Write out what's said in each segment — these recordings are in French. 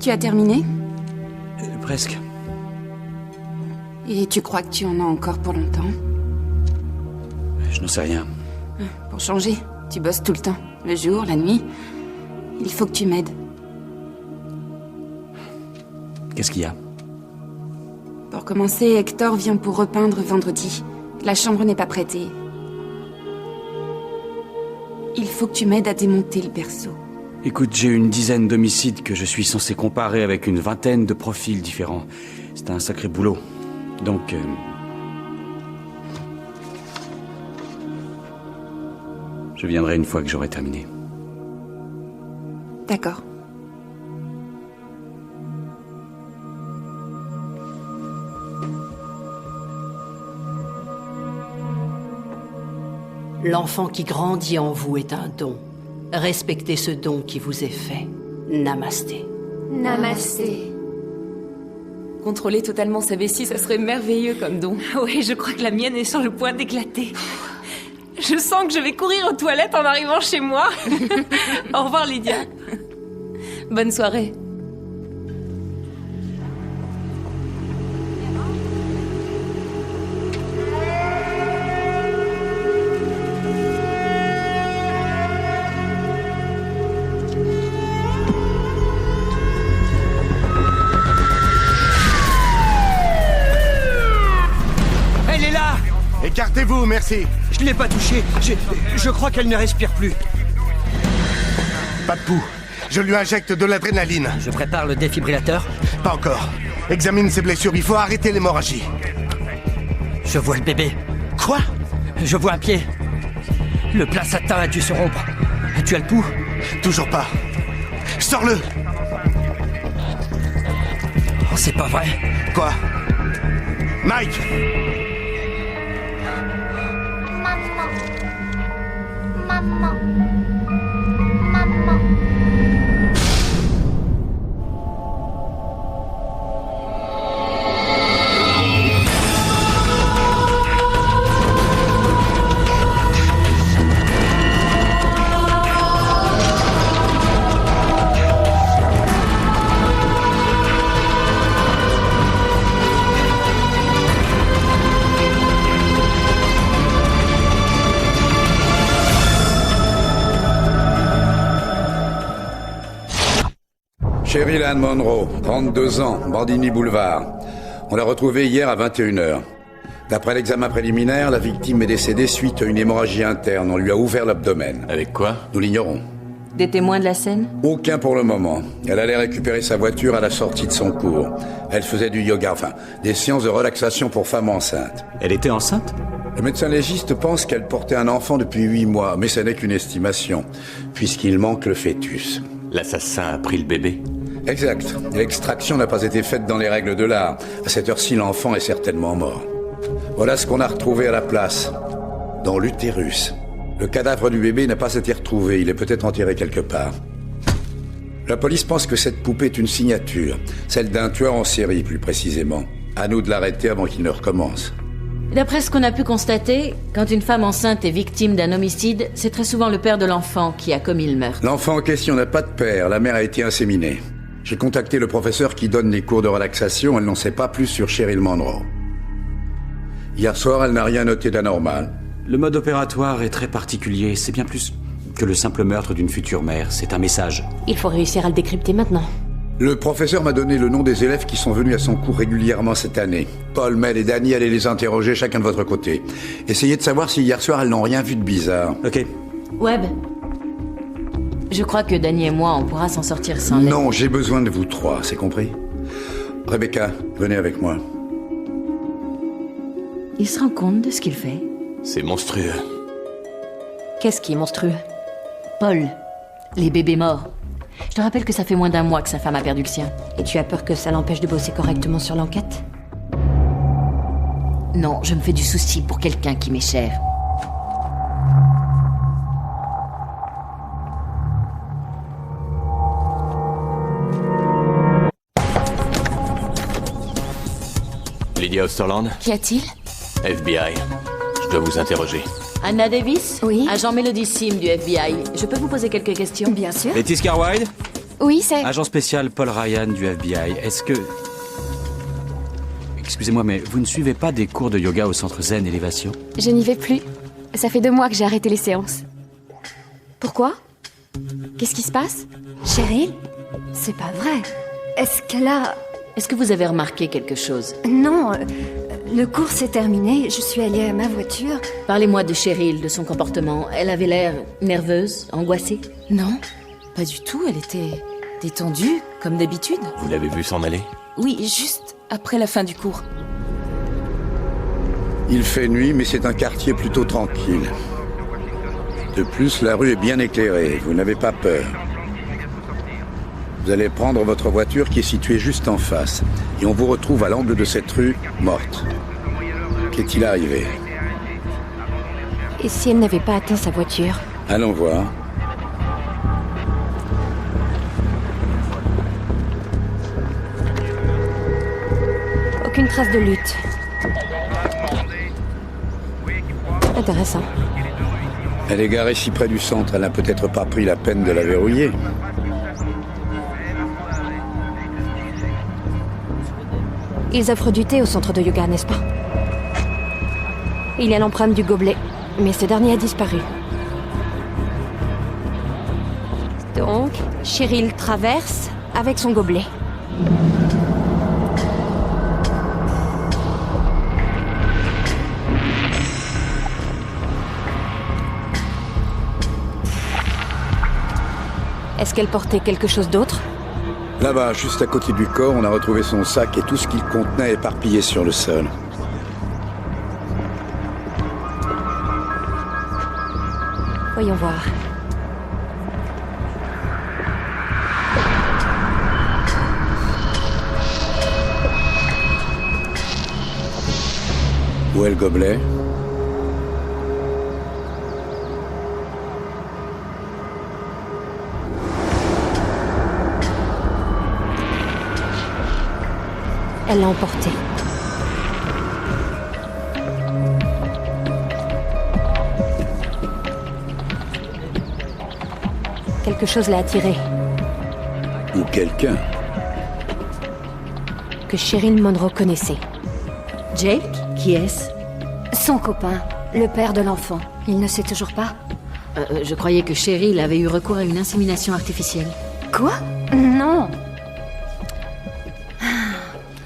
Tu as terminé? Presque. Et tu crois que tu en as encore pour longtemps? Je n'en sais rien. Pour changer, tu bosses tout le temps. Le jour, la nuit. Il faut que tu m'aides. Qu'est-ce qu'il y a? Pour commencer, Hector vient pour repeindre vendredi. La chambre n'est pas prête et... Il faut que tu m'aides à démonter le berceau. Écoute, j'ai une dizaine d'homicides que je suis censé comparer avec une vingtaine de profils différents. C'est un sacré boulot. Donc... je viendrai une fois que j'aurai terminé. D'accord. L'enfant qui grandit en vous est un don. Respectez ce don qui vous est fait. Namasté. Namasté. Contrôler totalement sa vessie, ça serait merveilleux comme don. Oui, je crois que la mienne est sur le point d'éclater. Je sens que je vais courir aux toilettes en arrivant chez moi. Au revoir, Lydia. Bonne soirée. Elle est là! Écartez-vous, merci. Je l'ai pas touchée. Je crois qu'elle ne respire plus. Pas de pouls. Je lui injecte de l'adrénaline. Je prépare le défibrillateur. Pas encore. Examine ses blessures, il faut arrêter l'hémorragie. Je vois le bébé. Quoi? Je vois un pied. Le placenta a dû se rompre. Tu as le pouls? Toujours pas. Sors-le! Oh, c'est pas vrai. Quoi? Mike! Maman. Maman. Maman. Cheryl Ann Monroe, 32 ans, Bandini Boulevard. On l'a retrouvée hier à 21h. D'après l'examen préliminaire, la victime est décédée suite à une hémorragie interne. On lui a ouvert l'abdomen. Avec quoi? Nous l'ignorons. Des témoins de la scène? Aucun pour le moment. Elle allait récupérer sa voiture à la sortie de son cours. Elle faisait du yoga, enfin, des séances de relaxation pour femmes enceintes. Elle était enceinte? Le médecin légiste pense qu'elle portait un enfant depuis 8 mois, mais ce n'est qu'une estimation, puisqu'il manque le fœtus. L'assassin a pris le bébé? Exact. L'extraction n'a pas été faite dans les règles de l'art. À cette heure-ci, l'enfant est certainement mort. Voilà ce qu'on a retrouvé à la place. Dans l'utérus. Le cadavre du bébé n'a pas été retrouvé. Il est peut-être enterré quelque part. La police pense que cette poupée est une signature. Celle d'un tueur en série, plus précisément. À nous de l'arrêter avant qu'il ne recommence. D'après ce qu'on a pu constater, quand une femme enceinte est victime d'un homicide, c'est très souvent le père de l'enfant qui a commis le meurtre. L'enfant en question n'a pas de père. La mère a été inséminée. J'ai contacté le professeur qui donne les cours de relaxation. Elle n'en sait pas plus sur Cheryl Monroe. Hier soir, elle n'a rien noté d'anormal. Le mode opératoire est très particulier. C'est bien plus que le simple meurtre d'une future mère. C'est un message. Il faut réussir à le décrypter maintenant. Le professeur m'a donné le nom des élèves qui sont venus à son cours régulièrement cette année. Paul, Mel et Danny, allez les interroger chacun de votre côté. Essayez de savoir si hier soir elles n'ont rien vu de bizarre. Ok. Webb, je crois que Danny et moi, on pourra s'en sortir sans l'aide. Non, j'ai besoin de vous trois, c'est compris? Rebecca, venez avec moi. Il se rend compte de ce qu'il fait? C'est monstrueux. Qu'est-ce qui est monstrueux? Paul, les bébés morts. Je te rappelle que ça fait moins d'un mois que sa femme a perdu le sien. Et tu as peur que ça l'empêche de bosser correctement sur l'enquête? Non, je me fais du souci pour quelqu'un qui m'est cher. Lydia Osterland? Qu'y a-t-il? FBI. Je dois vous interroger. Anna Davis? Oui. Agent Melody Sim du FBI. Je peux vous poser quelques questions? Bien sûr. Letty Scarwide? Oui, c'est... Agent spécial Paul Ryan du FBI. Est-ce que... Excusez-moi, mais vous ne suivez pas des cours de yoga au centre Zen Élévation? Je n'y vais plus. Ça fait 2 mois que j'ai arrêté les séances. Pourquoi? Qu'est-ce qui se passe? Cheryl? C'est pas vrai. Est-ce qu'elle a... Est-ce que vous avez remarqué quelque chose? Non, le cours s'est terminé, je suis allée à ma voiture. Parlez-moi de Cheryl, de son comportement. Elle avait l'air nerveuse, angoissée. Non, pas du tout. Elle était détendue, comme d'habitude. Vous l'avez vu s'en aller? Oui, juste après la fin du cours. Il fait nuit, mais c'est un quartier plutôt tranquille. De plus, la rue est bien éclairée. Vous n'avez pas peur. Vous allez prendre votre voiture qui est située juste en face. Et on vous retrouve à l'angle de cette rue, morte. Qu'est-il arrivé? Et si elle n'avait pas atteint sa voiture? Allons voir. Aucune trace de lutte. Intéressant. Elle est garée si près du centre, elle n'a peut-être pas pris la peine de la verrouiller. Ils offrent du thé au centre de yoga, n'est-ce pas? Il y a l'empreinte du gobelet, mais ce dernier a disparu. Donc, Cheryl traverse avec son gobelet. Est-ce qu'elle portait quelque chose d'autre? Là-bas, juste à côté du corps, on a retrouvé son sac et tout ce qu'il contenait éparpillé sur le sol. Voyons voir. Où est le gobelet? Elle l'a emporté. Quelque chose l'a attiré. Ou quelqu'un. Que Cheryl Monroe connaissait. Jake? Qui est-ce? Son copain, le père de l'enfant. Il ne sait toujours pas. Je croyais que Cheryl avait eu recours à une insémination artificielle. Quoi? Non.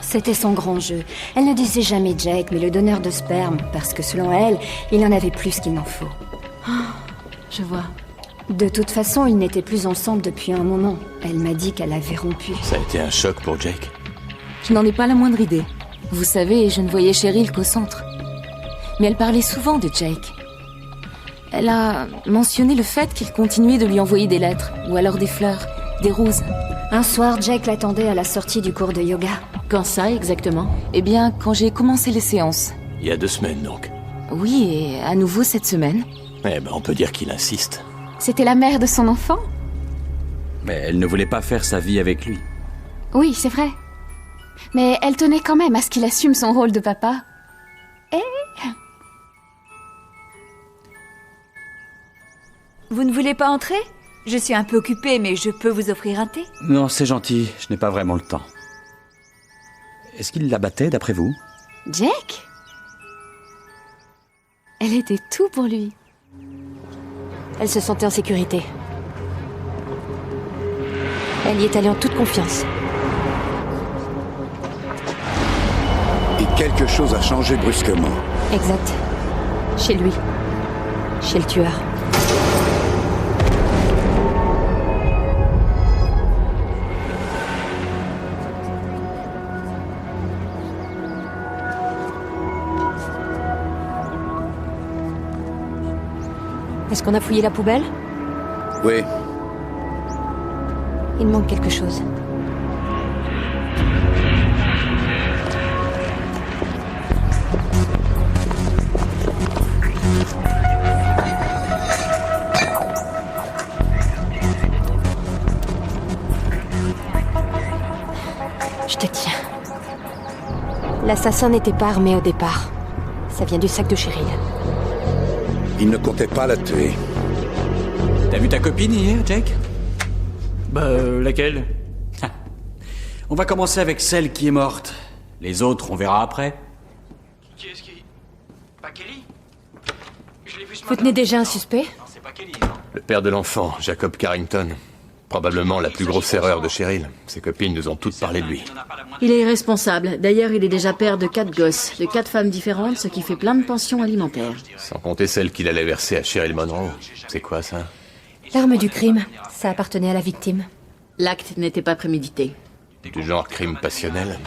C'était son grand jeu. Elle ne disait jamais Jake, mais le donneur de sperme, parce que selon elle, il en avait plus qu'il n'en faut. Je vois. De toute façon, ils n'étaient plus ensemble depuis un moment. Elle m'a dit qu'elle avait rompu. Ça a été un choc pour Jake. Je n'en ai pas la moindre idée. Vous savez, je ne voyais Cheryl qu'au centre. Mais elle parlait souvent de Jake. Elle a mentionné le fait qu'il continuait de lui envoyer des lettres, ou alors des fleurs, des roses. Un soir, Jake l'attendait à la sortie du cours de yoga. Quand ça, exactement? Eh bien, quand j'ai commencé les séances. Il y a 2 semaines, donc. Oui, et à nouveau cette semaine. Eh ben, on peut dire qu'il insiste. C'était la mère de son enfant? Mais elle ne voulait pas faire sa vie avec lui. Oui, c'est vrai. Mais elle tenait quand même à ce qu'il assume son rôle de papa. Vous ne voulez pas entrer? Je suis un peu occupée, mais je peux vous offrir un thé? Non, c'est gentil, je n'ai pas vraiment le temps. Est-ce qu'il la battait, d'après vous? Jake? Elle était tout pour lui. Elle se sentait en sécurité. Elle y est allée en toute confiance. Et quelque chose a changé brusquement. Exact. Chez lui. Chez le tueur. Est-ce qu'on a fouillé la poubelle? Oui. Il manque quelque chose. Je te tiens. L'assassin n'était pas armé au départ. Ça vient du sac de Cheryl. Il ne comptait pas la tuer. T'as vu ta copine hier, Jake? Laquelle? On va commencer avec celle qui est morte. Les autres, on verra après. Qui est-ce qui... Pas Kelly? Je l'ai vu ce Vous tenez déjà un suspect? Non, c'est pas Kelly, non. Le père de l'enfant, Jacob Carrington. Probablement la plus grosse erreur de Cheryl. Ses copines nous ont toutes parlé de lui. Il est irresponsable. D'ailleurs, il est déjà père de 4 gosses, de 4 femmes différentes, ce qui fait plein de pensions alimentaires. Sans compter celle qu'il allait verser à Cheryl Monroe. C'est quoi ça? L'arme du crime, ça appartenait à la victime. L'acte n'était pas prémédité. Du genre crime passionnel?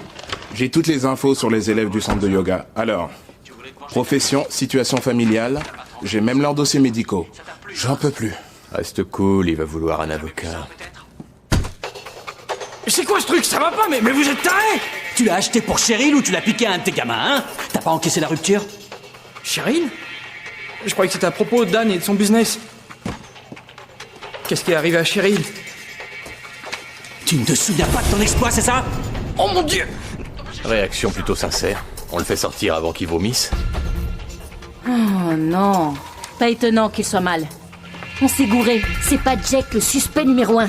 J'ai toutes les infos sur les élèves du centre de yoga. Alors, profession, situation familiale, j'ai même leurs dossiers médicaux. J'en peux plus. Reste cool, il va vouloir un avocat. C'est quoi ce truc? Ça va pas, mais vous êtes tarés! Tu l'as acheté pour Cheryl ou tu l'as piqué à un de tes gamins, hein? T'as pas encaissé la rupture? Cheryl? Je croyais que c'était à propos d'Anne et de son business. Qu'est-ce qui est arrivé à Cheryl? Tu ne te souviens pas de ton exploit, c'est ça? Oh mon Dieu! Réaction plutôt sincère. On le fait sortir avant qu'il vomisse. Oh non. Pas étonnant qu'il soit mal. On s'est gouré. C'est pas Jake le suspect numéro 1.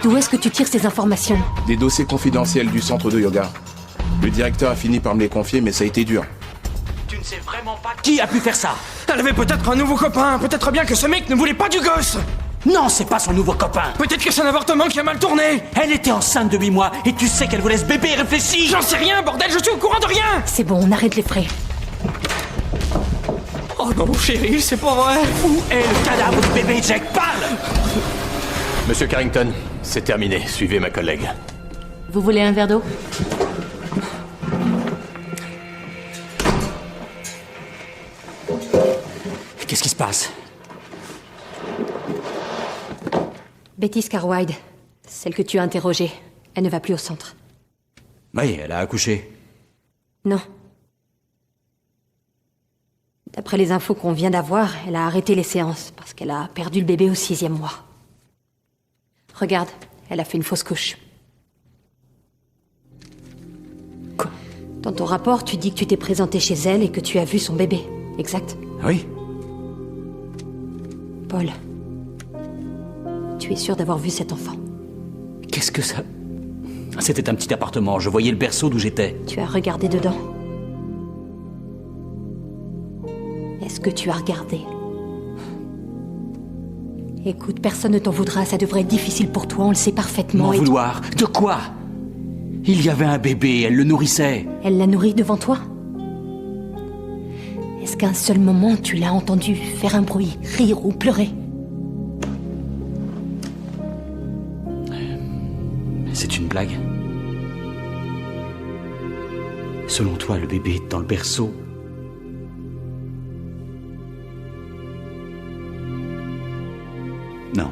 D'où est-ce que tu tires ces informations? Des dossiers confidentiels du centre de yoga. Le directeur a fini par me les confier, mais ça a été dur. Tu ne sais vraiment pas qui a pu faire ça? Elle avait peut-être un nouveau copain. Peut-être bien que ce mec ne voulait pas du gosse. Non, c'est pas son nouveau copain. Peut-être que c'est un avortement qui a mal tourné. Elle était enceinte de 8 mois et tu sais qu'elle voulait ce bébé, réfléchis. J'en sais rien, bordel, je suis au courant de rien. C'est bon, on arrête les frais. Oh non, Cheryl, c'est pas vrai. Où est le cadavre du bébé, Jack? Parle! Monsieur Carrington, c'est terminé. Suivez ma collègue. Vous voulez un verre d'eau? Qu'est-ce qui se passe? Betty Scarwide, celle que tu as interrogée, elle ne va plus au centre. Oui, elle a accouché. Non. D'après les infos qu'on vient d'avoir, elle a arrêté les séances parce qu'elle a perdu le bébé au 6e mois. Regarde, elle a fait une fausse couche. Quoi? Dans ton rapport, tu dis que tu t'es présenté chez elle et que tu as vu son bébé, exact? Oui. Paul, tu es sûr d'avoir vu cet enfant? Qu'est-ce que ça... C'était un petit appartement, je voyais le berceau d'où j'étais. Tu as regardé dedans? Est-ce que tu as regardé? Écoute, personne ne t'en voudra, ça devrait être difficile pour toi, on le sait parfaitement. M'en vouloir? De quoi? Il y avait un bébé, elle le nourrissait. Elle l'a nourri devant toi? Est-ce qu'à un seul moment, tu l'as entendu faire un bruit, rire ou pleurer? C'est une blague? Selon toi, le bébé est dans le berceau? Non.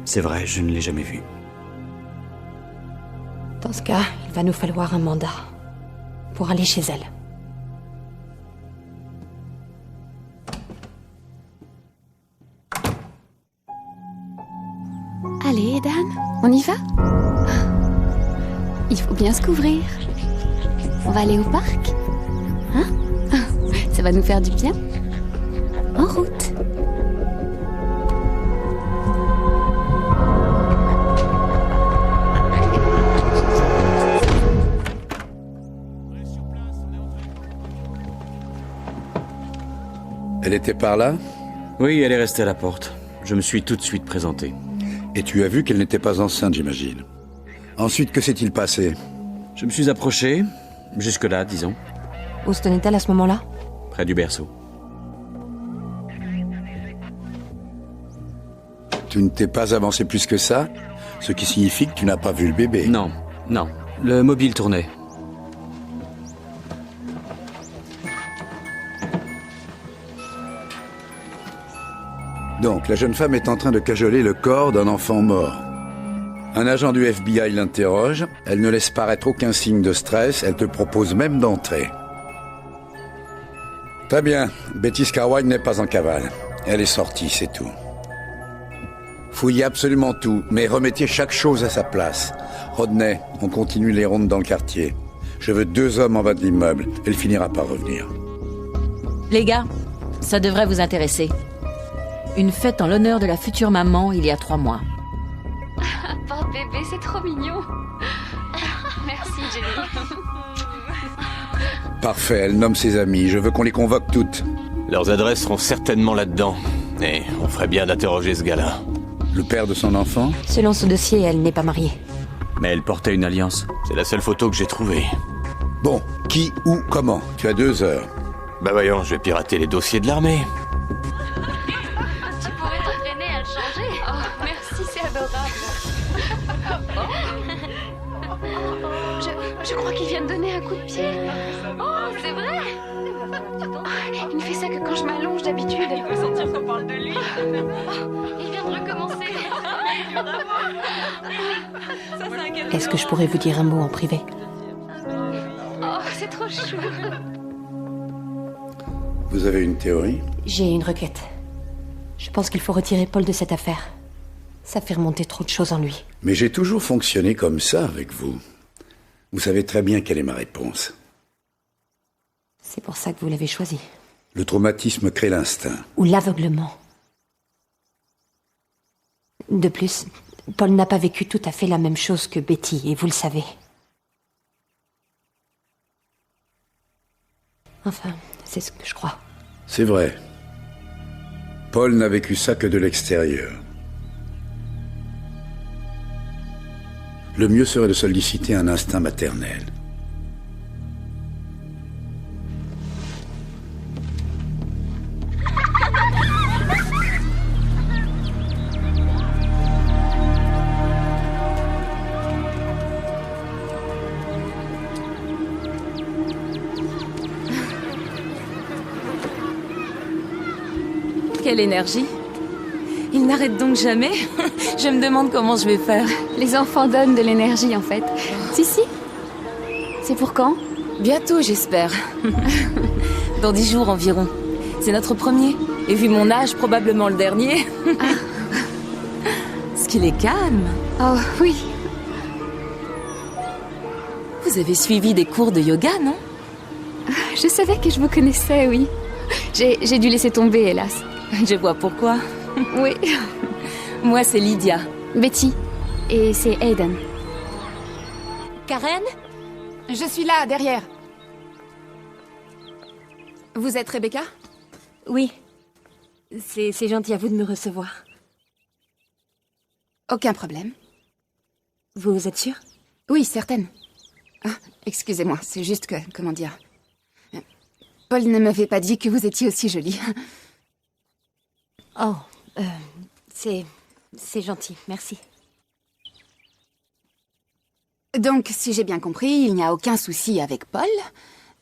C'est vrai, je ne l'ai jamais vu. Dans ce cas, il va nous falloir un mandat pour aller chez elle. Allez, Dan, on y va? Il faut bien se couvrir. On va aller au parc? Hein? Ça va nous faire du bien. En route. Elle était par là? Oui, elle est restée à la porte. Je me suis tout de suite présenté. Et tu as vu qu'elle n'était pas enceinte, j'imagine. Ensuite, que s'est-il passé? Je me suis approché, jusque-là, disons. Où se tenait-elle à ce moment-là? Près du berceau. Tu ne t'es pas avancé plus que ça? Ce qui signifie que tu n'as pas vu le bébé. Non, non. Le mobile tournait. Donc, la jeune femme est en train de cajoler le corps d'un enfant mort. Un agent du FBI l'interroge, elle ne laisse paraître aucun signe de stress, elle te propose même d'entrer. Très bien, Betty Scarwide n'est pas en cavale. Elle est sortie, c'est tout. Fouillez absolument tout, mais remettez chaque chose à sa place. Rodney, on continue les rondes dans le quartier. Je veux 2 hommes en bas de l'immeuble. Elle finira par revenir. Les gars, ça devrait vous intéresser. Une fête en l'honneur de la future maman il y a 3 mois. Porte bébé, c'est trop mignon. Merci, Jenny. Parfait, elle nomme ses amis. Je veux qu'on les convoque toutes. Leurs adresses seront certainement là-dedans. Et on ferait bien d'interroger ce gars-là. Le père de son enfant? Selon ce dossier, elle n'est pas mariée. Mais elle portait une alliance. C'est la seule photo que j'ai trouvée. Bon, qui, où, comment? Tu as 2 heures. Bah voyons, je vais pirater les dossiers de l'armée. Tu pourrais t'entraîner à le changer. Oh, merci, c'est adorable. Je crois qu'il vient de donner un coup de pied. Oh, c'est vrai. Il ne fait ça que quand je m'allonge d'habitude. Il peut sentir qu'on parle de lui. Il vient de recommencer. Est-ce que je pourrais vous dire un mot en privé? Oh, c'est trop chou. Vous avez une théorie? J'ai une requête. Je pense qu'il faut retirer Paul de cette affaire. Ça fait remonter trop de choses en lui. Mais j'ai toujours fonctionné comme ça avec vous. Vous savez très bien quelle est ma réponse. C'est pour ça que vous l'avez choisi. Le traumatisme crée l'instinct. Ou l'aveuglement. De plus, Paul n'a pas vécu tout à fait la même chose que Betty, et vous le savez. Enfin, c'est ce que je crois. C'est vrai. Paul n'a vécu ça que de l'extérieur. Le mieux serait de solliciter un instinct maternel. Quelle énergie! Il n'arrête donc jamais. Je me demande comment je vais faire. Les enfants donnent de l'énergie, en fait. Si. C'est pour quand? Bientôt, j'espère. Dans 10 jours environ. C'est notre premier. Et vu mon âge, probablement le dernier. Ce qu'il est calme. Oh, oui. Vous avez suivi des cours de yoga, non? Je savais que je vous connaissais, oui. J'ai dû laisser tomber, hélas. Je vois pourquoi. Oui. Moi, c'est Lydia. Betty. Et c'est Aiden. Karen? Je suis là, derrière. Vous êtes Rebecca? Oui. C'est gentil à vous de me recevoir. Aucun problème. Vous êtes sûre? Oui, certaine. Ah, excusez-moi, c'est juste que, comment dire... Paul ne m'avait pas dit que vous étiez aussi jolie. Oh, c'est gentil, merci. Donc, si j'ai bien compris, il n'y a aucun souci avec Paul,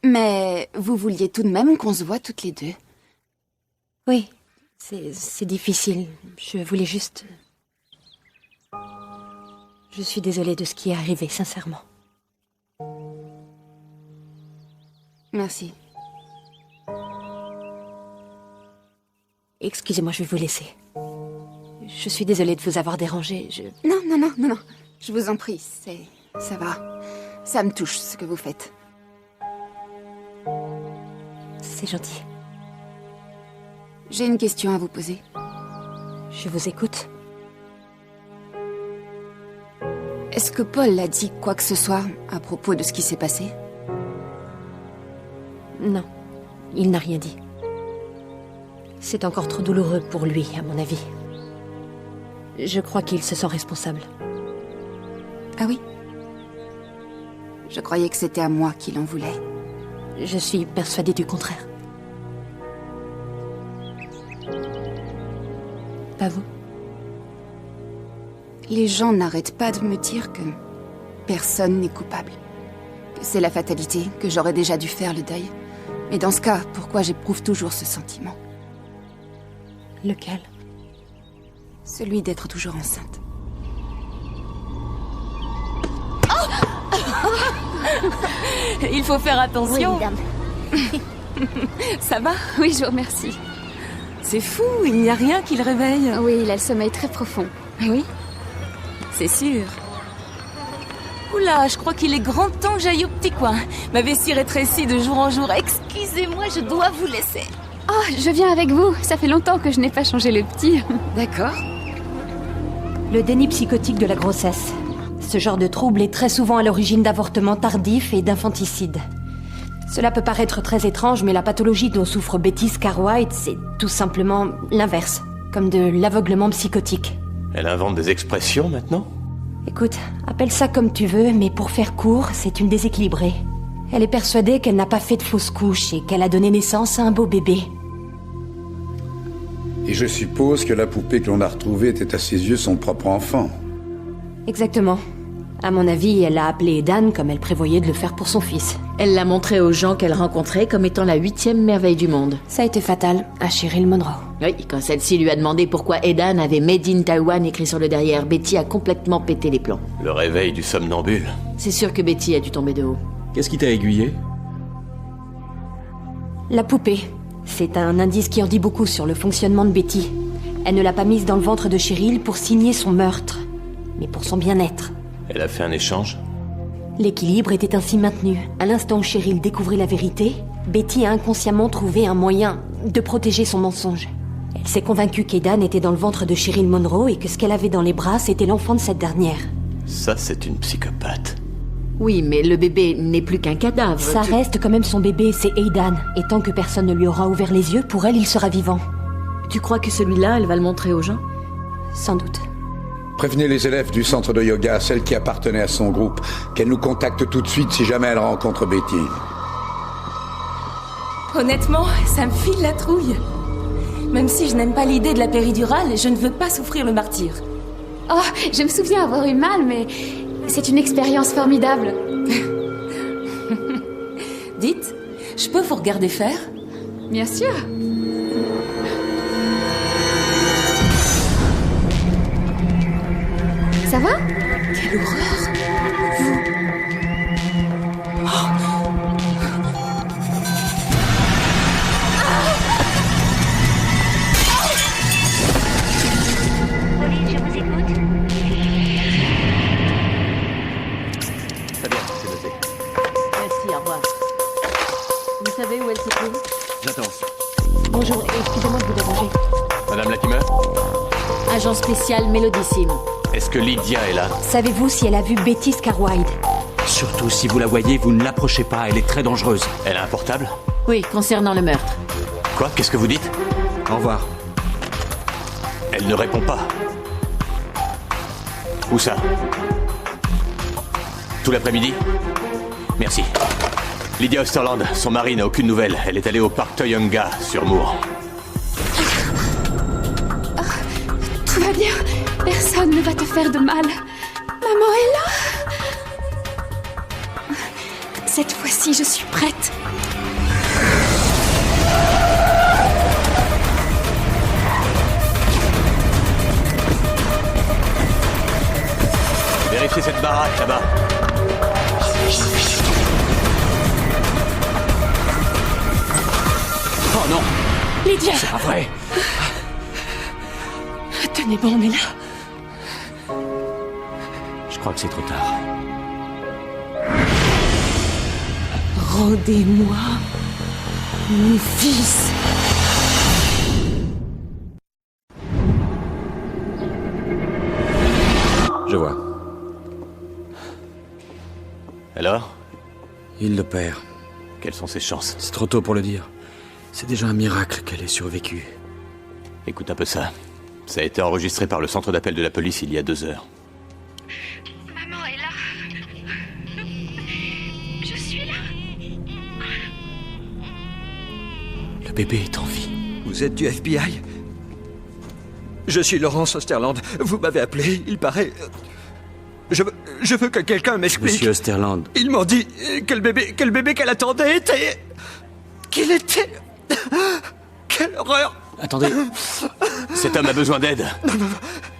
mais vous vouliez tout de même qu'on se voit toutes les deux. Oui, c'est difficile. Je voulais juste... Je suis désolée de ce qui est arrivé, sincèrement. Merci. Excusez-moi, je vais vous laisser. Je suis désolée de vous avoir dérangé, Non. Je vous en prie, ça va. Ça me touche, ce que vous faites. C'est gentil. J'ai une question à vous poser. Je vous écoute. Est-ce que Paul a dit quoi que ce soit à propos de ce qui s'est passé? Non, il n'a rien dit. C'est encore trop douloureux pour lui, à mon avis. Je crois qu'il se sent responsable. Ah oui? Je croyais que c'était à moi qu'il en voulait. Je suis persuadée du contraire. Pas vous? Les gens n'arrêtent pas de me dire que personne n'est coupable. Que c'est la fatalité, que j'aurais déjà dû faire le deuil. Mais dans ce cas, pourquoi j'éprouve toujours ce sentiment? Lequel? Celui d'être toujours enceinte. Il faut faire attention. Oui, madame. Ça va? Oui, je vous remercie. C'est fou, il n'y a rien qui le réveille. Oui, il a le sommeil très profond. Oui, c'est sûr. Oula, je crois qu'il est grand temps que j'aille au petit coin. Ma vessie rétrécit de jour en jour. Excusez-moi, je dois vous laisser. Oh, je viens avec vous. Ça fait longtemps que je n'ai pas changé le petit. D'accord. Le déni psychotique de la grossesse. Ce genre de trouble est très souvent à l'origine d'avortements tardifs et d'infanticides. Cela peut paraître très étrange, mais la pathologie dont souffre Betty Scarwhite, c'est tout simplement l'inverse, comme de l'aveuglement psychotique. Elle invente des expressions maintenant? Écoute, appelle ça comme tu veux, mais pour faire court, c'est une déséquilibrée. Elle est persuadée qu'elle n'a pas fait de fausse couche et qu'elle a donné naissance à un beau bébé. Et je suppose que la poupée que l'on a retrouvée était à ses yeux son propre enfant. Exactement. À mon avis, elle a appelé Edan comme elle prévoyait de le faire pour son fils. Elle l'a montré aux gens qu'elle rencontrait comme étant la 8e merveille du monde. Ça a été fatal à Cheryl Monroe. Oui, quand celle-ci lui a demandé pourquoi Edan avait Made in Taiwan écrit sur le derrière, Betty a complètement pété les plombs. Le réveil du somnambule. C'est sûr que Betty a dû tomber de haut. Qu'est-ce qui t'a aiguillé? La poupée. C'est un indice qui en dit beaucoup sur le fonctionnement de Betty. Elle ne l'a pas mise dans le ventre de Cheryl pour signer son meurtre, mais pour son bien-être. Elle a fait un échange? L'équilibre était ainsi maintenu. À l'instant où Cheryl découvrit la vérité, Betty a inconsciemment trouvé un moyen de protéger son mensonge. Elle s'est convaincue qu'Edan était dans le ventre de Cheryl Monroe et que ce qu'elle avait dans les bras, c'était l'enfant de cette dernière. Ça, c'est une psychopathe. Oui, mais le bébé n'est plus qu'un cadavre. Ça reste quand même son bébé, c'est Edan. Et tant que personne ne lui aura ouvert les yeux, pour elle, il sera vivant. Tu crois que celui-là, elle va le montrer aux gens? Sans doute. Prévenez les élèves du centre de yoga, celles qui appartenaient à son groupe, qu'elles nous contactent tout de suite si jamais elles rencontrent Betty. Honnêtement, ça me file la trouille. Même si je n'aime pas l'idée de la péridurale, je ne veux pas souffrir le martyre. Oh, je me souviens avoir eu mal, mais c'est une expérience formidable. Dites, je peux vous regarder faire? Bien sûr. Ça va? Quelle horreur! Pauline, je vous écoute. Très bien, c'est noté. Merci, au revoir. Vous savez où elle se trouve? J'attends. Bonjour, excusez-moi de vous déranger. Madame Latimer? Agent spécial Mélodicime. Est-ce que Lydia est là? Savez-vous si elle a vu Betty Scarwhite? Surtout si vous la voyez, vous ne l'approchez pas, elle est très dangereuse. Elle a un portable? Oui, concernant le meurtre. Quoi? Qu'est-ce que vous dites? Au revoir. Elle ne répond pas. Où ça? Tout l'après-midi? Merci. Lydia Osterland, son mari n'a aucune nouvelle. Elle est allée au parc Toyonga, sur Moore. Tout va bien. Personne ne va te faire de mal. Maman est là. Cette fois-ci, je suis prête. Vérifiez cette baraque là-bas. Oh non! Lydia! C'est pas vrai! Tenez bon, on est là. Je crois que c'est trop tard. Rendez-moi mon fils. Je vois. Alors? Il le perd. Quelles sont ses chances? C'est trop tôt pour le dire. C'est déjà un miracle qu'elle ait survécu. Écoute un peu ça. Ça a été enregistré par le centre d'appel de la police il y a 2 heures. Maman est là. Je suis là. Le bébé est en vie. Vous êtes du FBI? Je suis Laurence Osterland. Vous m'avez appelé, il paraît... Je veux que quelqu'un m'explique. Monsieur Osterland. Ils m'ont dit que le bébé qu'elle attendait était... qu'il était... Quelle horreur! Attendez. Cet homme a besoin d'aide. Non,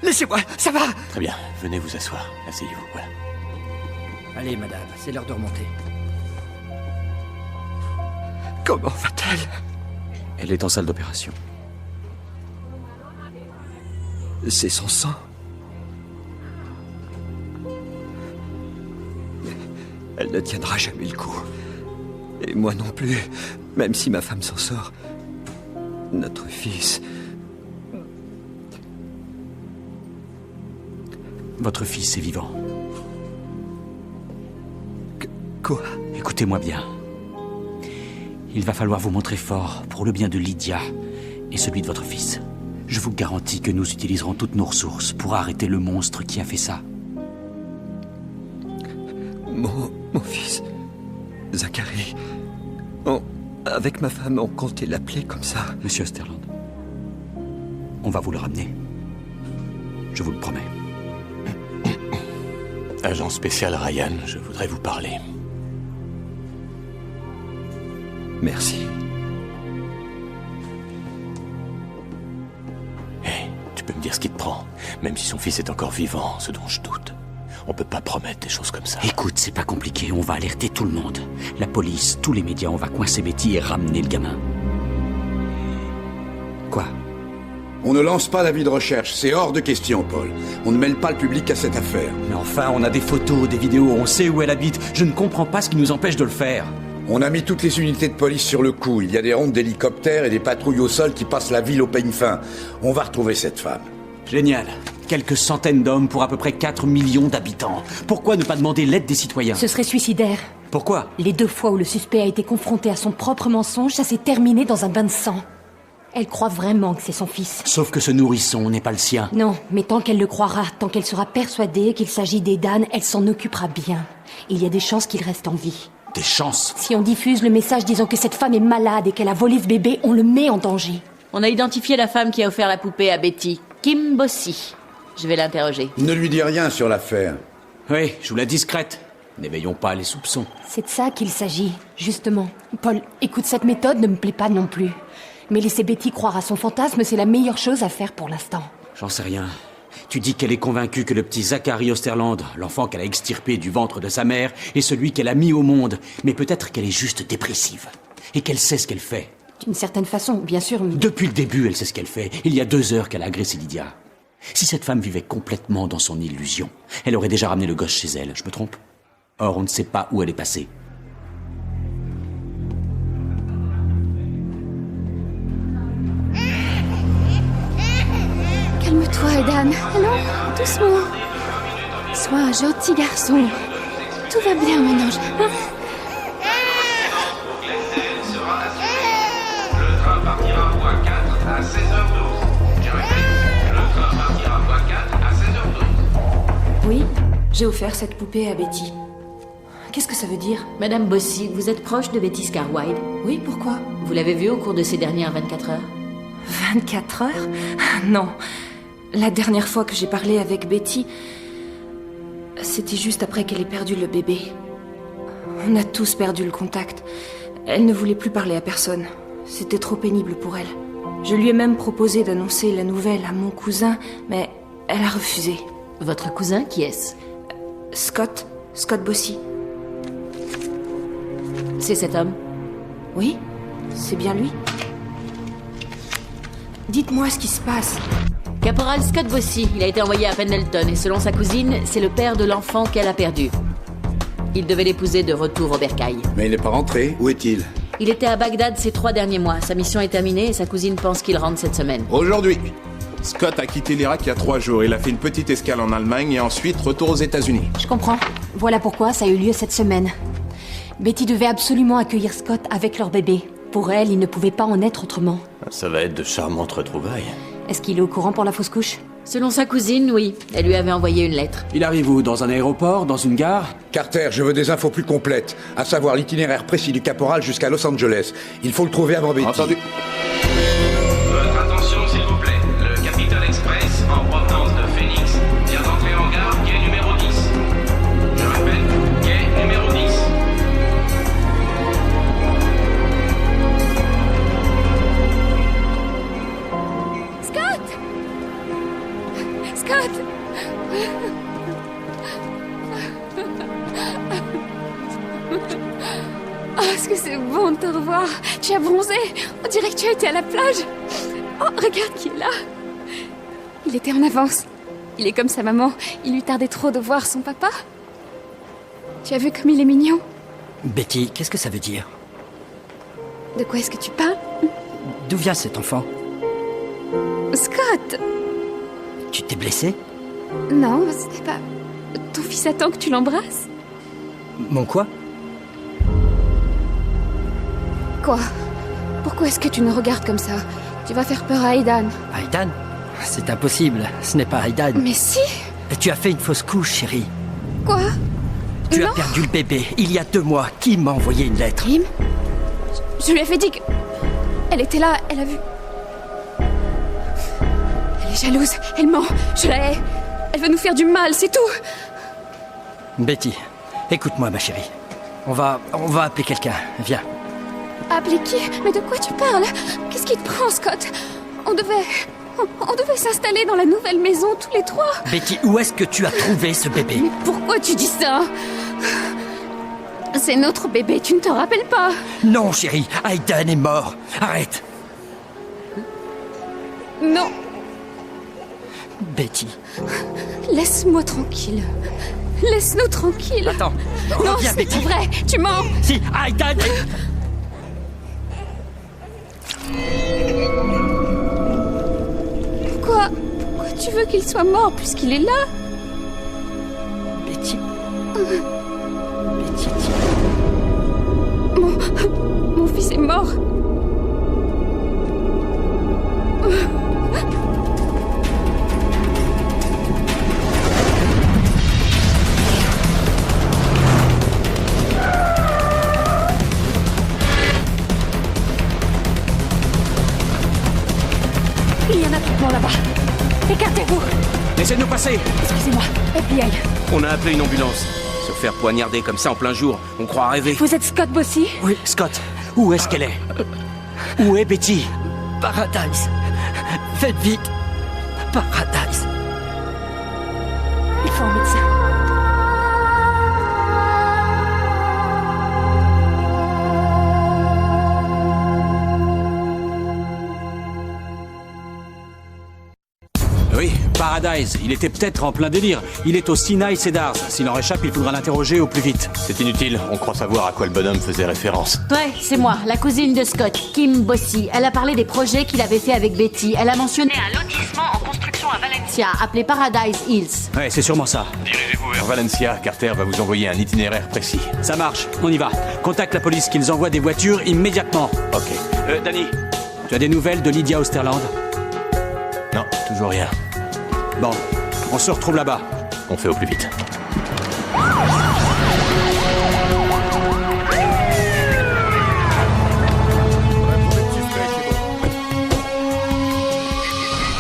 laissez-moi, ça va. Très bien, venez vous asseoir. Asseyez-vous, voilà. Allez, madame, c'est l'heure de remonter. Comment va-t-elle? Elle est en salle d'opération. C'est son sang. Elle ne tiendra jamais le coup. Et moi non plus, même si ma femme s'en sort. Notre fils... Votre fils est vivant. Quoi? Écoutez-moi bien. Il va falloir vous montrer fort pour le bien de Lydia et celui de votre fils. Je vous garantis que nous utiliserons toutes nos ressources pour arrêter le monstre qui a fait ça. Mon fils... Zachary... Avec ma femme, on comptait l'appeler comme ça. Monsieur Osterland, on va vous le ramener. Je vous le promets. Agent spécial Ryan, je voudrais vous parler. Merci. Hé, tu peux me dire ce qui te prend? Même si son fils est encore vivant, ce dont je doute. On peut pas promettre des choses comme ça. Écoute, c'est pas compliqué, on va alerter tout le monde. La police, tous les médias, on va coincer Betty et ramener le gamin. Quoi? On ne lance pas l'avis de recherche, c'est hors de question, Paul. On ne mêle pas le public à cette affaire. Mais enfin, on a des photos, des vidéos, on sait où elle habite. Je ne comprends pas ce qui nous empêche de le faire. On a mis toutes les unités de police sur le coup. Il y a des rondes d'hélicoptères et des patrouilles au sol qui passent la ville au peigne fin. On va retrouver cette femme. Génial. Quelques centaines d'hommes pour à peu près 4 millions d'habitants. Pourquoi ne pas demander l'aide des citoyens? Ce serait suicidaire. Pourquoi? Les 2 fois où le suspect a été confronté à son propre mensonge, ça s'est terminé dans un bain de sang. Elle croit vraiment que c'est son fils. Sauf que ce nourrisson n'est pas le sien. Non, mais tant qu'elle le croira, tant qu'elle sera persuadée qu'il s'agit d'Edan, elle s'en occupera bien. Il y a des chances qu'il reste en vie. Des chances? Si on diffuse le message disant que cette femme est malade et qu'elle a volé ce bébé, on le met en danger. On a identifié la femme qui a offert la poupée à Betty, Kim Bossy. Je vais l'interroger. Ne lui dis rien sur l'affaire. Oui, joue la discrète. N'éveillons pas les soupçons. C'est de ça qu'il s'agit, justement. Paul, écoute, cette méthode ne me plaît pas non plus. Mais laisser Betty croire à son fantasme, c'est la meilleure chose à faire pour l'instant. J'en sais rien. Tu dis qu'elle est convaincue que le petit Zachary Osterland, l'enfant qu'elle a extirpé du ventre de sa mère, est celui qu'elle a mis au monde. Mais peut-être qu'elle est juste dépressive. Et qu'elle sait ce qu'elle fait. D'une certaine façon, bien sûr. Mais... Depuis le début, elle sait ce qu'elle fait. Il y a 2 heures qu'elle a agressé Lydia. Si cette femme vivait complètement dans son illusion, elle aurait déjà ramené le gosse chez elle. Je me trompe? Or, on ne sait pas où elle est passée. Calme-toi, Edan. Allons, doucement. Sois un gentil garçon. Tout va bien, mon ange. Hein? Le train partira à voie 4 à 16h12. Je répète, le train partira à voie 4 à 16h12. Oui, j'ai offert cette poupée à Betty. Qu'est-ce que ça veut dire? Madame Bossy, vous êtes proche de Betty Scarwide? Oui, pourquoi? Vous l'avez vue au cours de ces dernières 24 heures? 24 heures? Non. La dernière fois que j'ai parlé avec Betty, c'était juste après qu'elle ait perdu le bébé. On a tous perdu le contact. Elle ne voulait plus parler à personne. C'était trop pénible pour elle. Je lui ai même proposé d'annoncer la nouvelle à mon cousin, mais elle a refusé. Votre cousin, qui est-ce? Scott Bossy. C'est cet homme? Oui, c'est bien lui. Dites-moi ce qui se passe. Caporal Scott Bossy, il a été envoyé à Pendleton et selon sa cousine, c'est le père de l'enfant qu'elle a perdu. Il devait l'épouser de retour au bercail. Mais il n'est pas rentré. Où est-il? Il était à Bagdad ces 3 derniers mois. Sa mission est terminée et sa cousine pense qu'il rentre cette semaine. Aujourd'hui. Scott a quitté l'Irak il y a 3 jours. Il a fait une petite escale en Allemagne et ensuite retour aux États-Unis. Je comprends. Voilà pourquoi ça a eu lieu cette semaine. Betty devait absolument accueillir Scott avec leur bébé. Pour elle, il ne pouvait pas en être autrement. Ça va être de charmantes retrouvailles. Est-ce qu'il est au courant pour la fausse couche? Selon sa cousine, oui. Elle lui avait envoyé une lettre. Il arrive où? Dans un aéroport? Dans une gare? Carter, je veux des infos plus complètes, à savoir l'itinéraire précis du caporal jusqu'à Los Angeles. Il faut le trouver avant Betty. Entendu. Votre attention, s'il vous plaît. Le Capital Express, en provenance de Phoenix, vient d'entrer en gare, quai numéro 10. Je répète, quai numéro 10. Scott! Oh, est-ce que c'est bon de te revoir? Tu as bronzé. On dirait que tu as été à la plage. Oh, regarde qui est là. Il était en avance. Il est comme sa maman. Il lui tardait trop de voir son papa. Tu as vu comme il est mignon? Betty, qu'est-ce que ça veut dire? De quoi est-ce que tu parles? D'où vient cet enfant? Scott! Tu t'es blessé? Non, ce n'est pas... Ton fils attend que tu l'embrasses? Mon quoi? Quoi? Pourquoi est-ce que tu nous regardes comme ça? Tu vas faire peur à Aidan. Aidan? C'est impossible, ce n'est pas Aidan. Mais si! Tu as fait une fausse couche, chérie. Quoi? Tu as perdu le bébé, il y a 2 mois. Qui m'a envoyé une lettre? Kim? Je lui ai fait dire que... Elle était là, elle a vu... Elle est jalouse, elle ment, je la hais. Elle veut nous faire du mal, c'est tout. Betty, écoute-moi, ma chérie. On va appeler quelqu'un, viens. Appeler qui? Mais de quoi tu parles? Qu'est-ce qui te prend, Scott? On devait s'installer dans la nouvelle maison tous les 3. Betty, où est-ce que tu as trouvé ce bébé? Mais pourquoi tu dis ça? C'est notre bébé, tu ne te rappelles pas? Non, chérie, Aidan est mort. Arrête. Non. Betty. Laisse-moi tranquille. Laisse-nous tranquille. Attends. Non, reviens, c'est Betty. pas vrai, tu mens. Si, Aidan Pourquoi tu veux qu'il soit mort puisqu'il est là? Betty. Betty, Mon fils est mort. Il y a un attroupement là-bas. Écartez-vous. Laissez-nous passer. Excusez-moi, FBI. On a appelé une ambulance. Se faire poignarder comme ça en plein jour, on croit rêver. Vous êtes Scott Bossy? Oui, Scott. Où est-ce qu'elle est? Où est Betty? Paradise. Faites vite. Paradise. Il faut un médecin. Oui, Paradise. Il était peut-être en plein délire. Il est au Sinai Cedars. S'il en réchappe, il faudra l'interroger au plus vite. C'est inutile, on croit savoir à quoi le bonhomme faisait référence. Ouais, c'est moi, la cousine de Scott, Kim Bossy. Elle a parlé des projets qu'il avait fait avec Betty. Elle a mentionné un lotissement en construction à Valencia, appelé Paradise Hills. Ouais, c'est sûrement ça. Dirigez-vous vers Valencia, Carter va vous envoyer un itinéraire précis. Ça marche, on y va. Contacte la police, qu'ils envoient des voitures immédiatement. Ok. Danny. Tu as des nouvelles de Lydia Osterland? Non, toujours rien. Bon, on se retrouve là-bas. On fait au plus vite.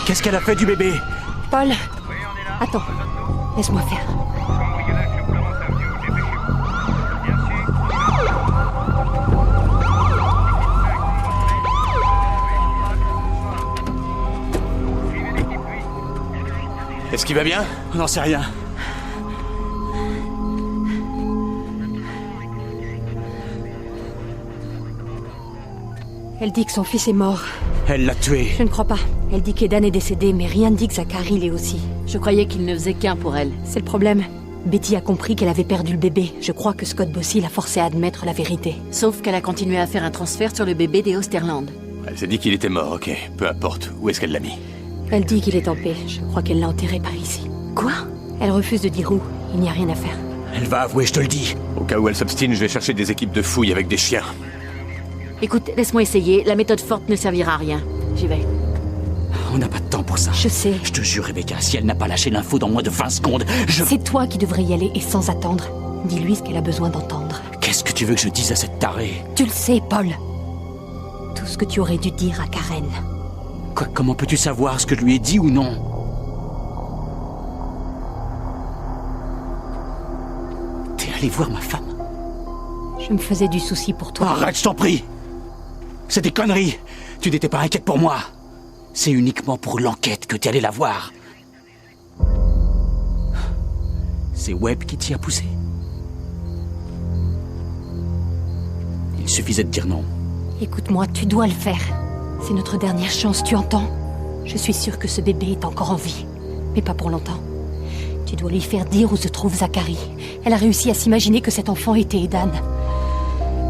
Qu'est-ce qu'elle a fait du bébé? Paul, attends, laisse-moi faire. Est-ce qu'il va bien? On n'en sait rien. Elle dit que son fils est mort. Elle l'a tué. Je ne crois pas. Elle dit qu'Edan est décédé, mais rien ne dit que Zachary l'est aussi. Je croyais qu'il ne faisait qu'un pour elle. C'est le problème. Betty a compris qu'elle avait perdu le bébé. Je crois que Scott Bossy l'a forcée à admettre la vérité. Sauf qu'elle a continué à faire un transfert sur le bébé des Osterland. Elle s'est dit qu'il était mort, ok. Peu importe. Où est-ce qu'elle l'a mis? Elle dit qu'il est en paix. Je crois qu'elle l'a enterré par ici. Quoi? Elle refuse de dire où. Il n'y a rien à faire. Elle va avouer, je te le dis. Au cas où elle s'obstine, je vais chercher des équipes de fouilles avec des chiens. Écoute, laisse-moi essayer. La méthode forte ne servira à rien. J'y vais. On n'a pas de temps pour ça. Je sais. Je te jure, Rebecca, si elle n'a pas lâché l'info dans moins de 20 secondes, C'est toi qui devrais y aller et sans attendre. Dis-lui ce qu'elle a besoin d'entendre. Qu'est-ce que tu veux que je dise à cette tarée? Tu le sais, Paul. Tout ce que tu aurais dû dire à Karen. Quoi, comment peux-tu savoir ce que je lui ai dit ou non? T'es allé voir ma femme? Je me faisais du souci pour toi. Arrête, je t'en prie! C'est des conneries! Tu n'étais pas inquiète pour moi! C'est uniquement pour l'enquête que t'es allé la voir. C'est Webb qui t'y a poussé? Il suffisait de dire non. Écoute-moi, tu dois le faire. C'est notre dernière chance, tu entends? Je suis sûre que ce bébé est encore en vie. Mais pas pour longtemps. Tu dois lui faire dire où se trouve Zachary. Elle a réussi à s'imaginer que cet enfant était Aidan.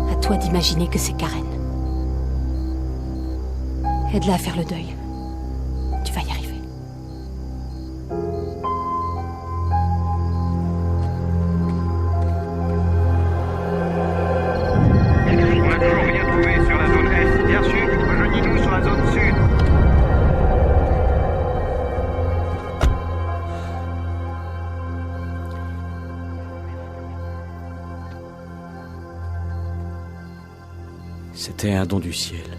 À toi d'imaginer que c'est Karen. Aide-la à faire le deuil. Tu vas y arriver. On n'a toujours rien trouvé sur la zone Est. Bien sûr, rejoignez-nous sur la zone Sud. C'était un don du ciel.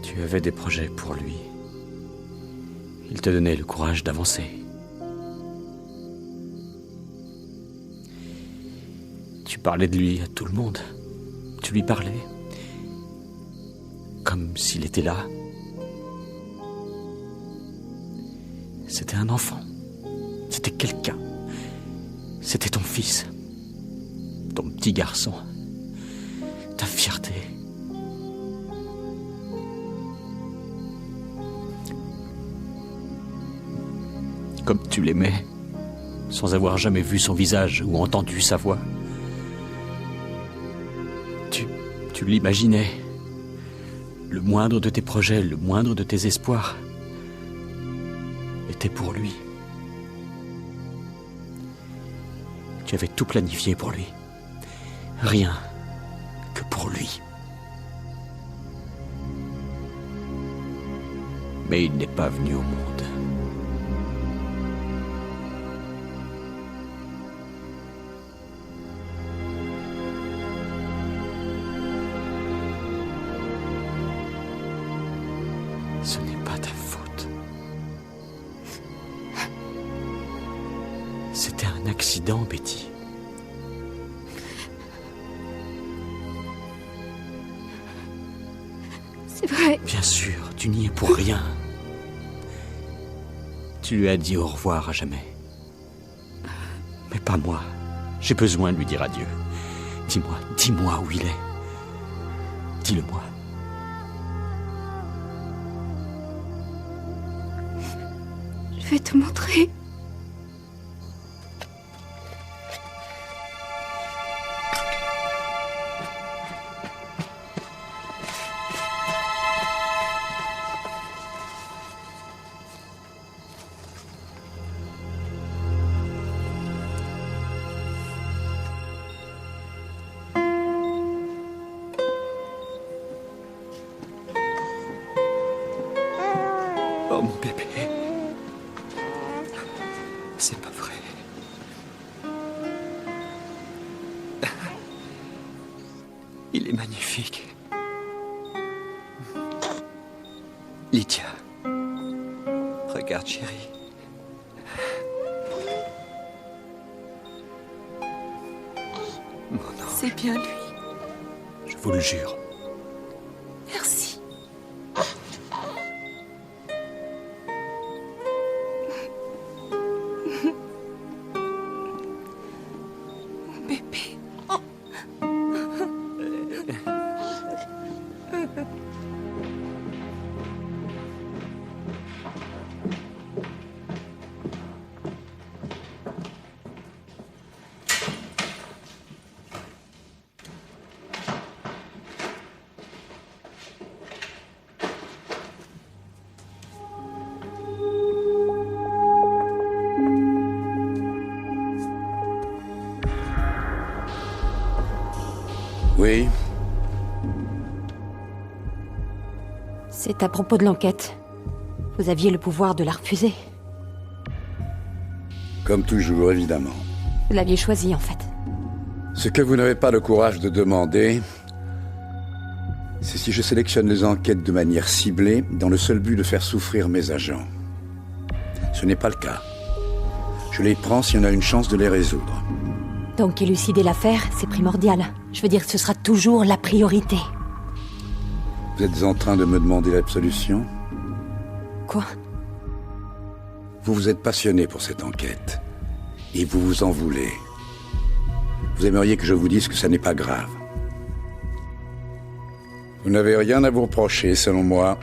Tu avais des projets pour lui. Il te donnait le courage d'avancer. Tu parlais de lui à tout le monde. Tu lui parlais. Comme s'il était là. C'était un enfant. C'était quelqu'un. C'était ton fils. Ton petit garçon. Ta fierté. Comme tu l'aimais, sans avoir jamais vu son visage ou entendu sa voix. Tu l'imaginais. Le moindre de tes projets, le moindre de tes espoirs était pour lui. Tu avais tout planifié pour lui. Rien que pour lui. Mais il n'est pas venu au monde. Ce n'est pas ta faute. C'était un accident, Betty. C'est vrai. Bien sûr, tu n'y es pour rien. Tu lui as dit au revoir à jamais. Mais pas moi. J'ai besoin de lui dire adieu. Dis-moi où il est. Dis-le-moi. Je vais te montrer. Oh, mon bébé. C'est pas vrai. Il est magnifique. Lydia. Regarde, chérie. Mon ange. C'est bien lui. Je vous le jure. Merci. Bébé. Oui. C'est à propos de l'enquête. Vous aviez le pouvoir de la refuser. Comme toujours, évidemment. Vous l'aviez choisi, en fait. Ce que vous n'avez pas le courage de demander, c'est si je sélectionne les enquêtes de manière ciblée dans le seul but de faire souffrir mes agents. Ce n'est pas le cas. Je les prends si on a une chance de les résoudre. Donc élucider l'affaire, c'est primordial. Je veux dire, ce sera toujours la priorité. Vous êtes en train de me demander l'absolution ? Quoi ? Vous vous êtes passionné pour cette enquête. Et vous vous en voulez. Vous aimeriez que je vous dise que ça n'est pas grave. Vous n'avez rien à vous reprocher, selon moi.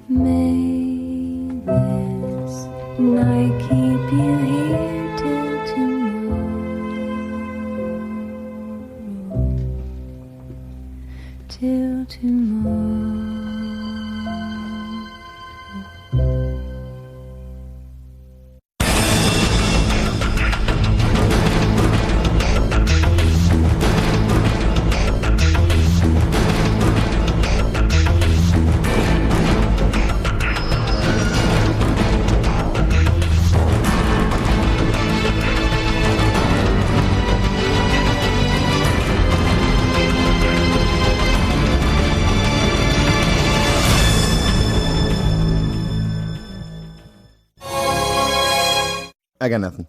May this night keep you here till tomorrow. Till tomorrow. I got nothing.